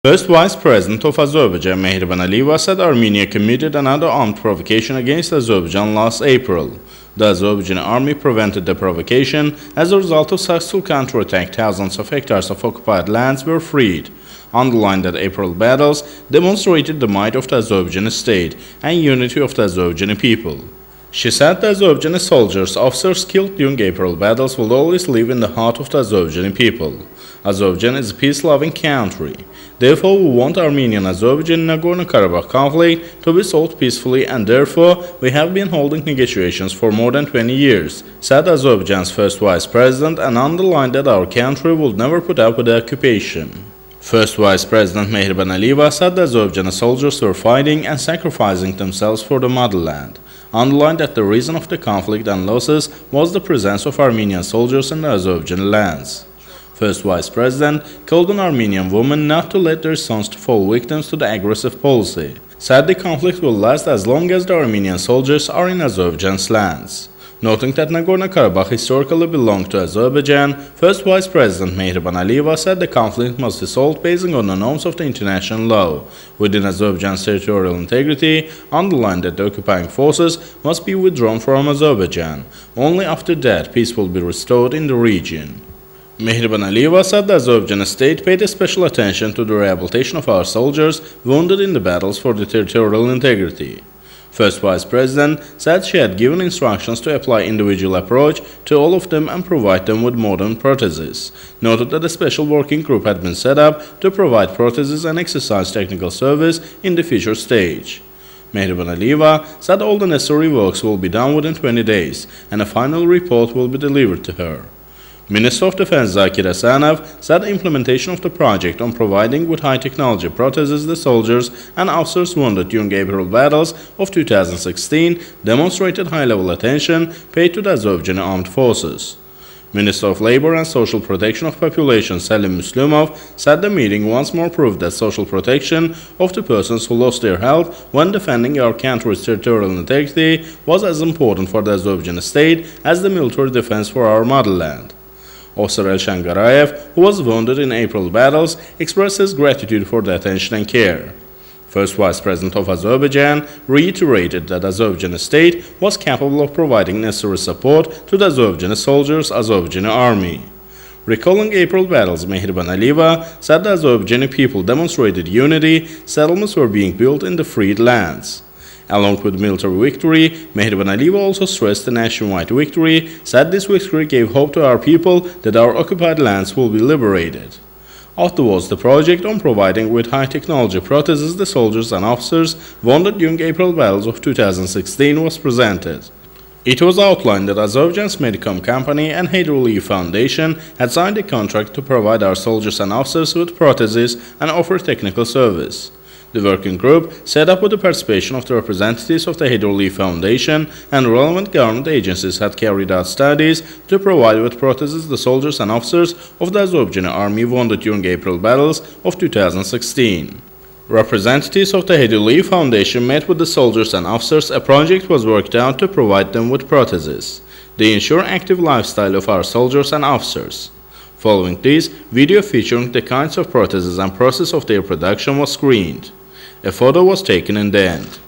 First Vice President of Azerbaijan Mehriban Aliyeva said Armenia committed another armed provocation against Azerbaijan last April. The Azerbaijani Army prevented the provocation. As a result of successful counterattack, thousands of hectares of occupied lands were freed. Underlined that April battles demonstrated the might of the Azerbaijani state and unity of the Azerbaijani people. She said the Azerbaijani soldiers, officers killed during April battles will always live in the heart of the Azerbaijani people. Azerbaijan is a peace-loving country. Therefore, we want Armenian-Azerbaijan Nagorno-Karabakh conflict to be solved peacefully, and therefore, we have been holding negotiations for more than 20 years, said Azerbaijan's first vice president, and underlined that our country would never put up with the occupation. First Vice President Mehriban Aliyeva said the Azerbaijani soldiers were fighting and sacrificing themselves for the motherland, underlined that the reason of the conflict and losses was the presence of Armenian soldiers in the Azerbaijani lands. First Vice President called on Armenian women not to let their sons fall victims to the aggressive policy, said the conflict will last as long as the Armenian soldiers are in Azerbaijan's lands. Noting that Nagorno-Karabakh historically belonged to Azerbaijan, First Vice President Mehriban Aliyeva said the conflict must be solved based on the norms of the international law, within Azerbaijan's territorial integrity, underlined that the occupying forces must be withdrawn from Azerbaijan. Only after that peace will be restored in the region. Mehriban Aliyeva said the Azerbaijani state paid special attention to the rehabilitation of our soldiers wounded in the battles for the territorial integrity. First Vice President said she had given instructions to apply individual approach to all of them and provide them with modern prostheses. Noted that a special working group had been set up to provide prostheses and exercise technical service in the future stage. Mehriban Aliyeva said all the necessary works will be done within 20 days and a final report will be delivered to her. Minister of Defense Zakir Hasanov said the implementation of the project on providing with high-technology prostheses the soldiers and officers wounded during April battles of 2016 demonstrated high-level attention paid to the Azerbaijani armed forces. Minister of Labor and Social Protection of Population Salim Muslumov said the meeting once more proved that social protection of the persons who lost their health when defending our country's territorial integrity was as important for the Azerbaijani state as the military defense for our motherland. Officer Elshan Garayev, who was wounded in April battles, expressed his gratitude for the attention and care. First Vice President of Azerbaijan reiterated that the Azerbaijani state was capable of providing necessary support to the Azerbaijani soldiers' Azerbaijani Army. Recalling April battles, Mehriban Aliyeva said the Azerbaijani people demonstrated unity, settlements were being built in the freed lands. Along with military victory, Mehriban Aliyeva also stressed the nationwide victory, said this victory gave hope to our people that our occupied lands will be liberated. Afterwards, the project on providing with high-technology prostheses the soldiers and officers wounded during April battles of 2016 was presented. It was outlined that Azerbaijan's Medicom company and Heydar Foundation had signed a contract to provide our soldiers and officers with prostheses and offer technical service. The working group, set up with the participation of the representatives of the Heydar Foundation and relevant government agencies, had carried out studies to provide with prostheses the soldiers and officers of the Azerbaijani Army wounded during April battles of 2016. Representatives of the Heydar Foundation met with the soldiers and officers. A project was worked out to provide them with prostheses. They ensure active lifestyle of our soldiers and officers. Following this, video featuring the kinds of prostheses and process of their production was screened. A photo was taken in the end.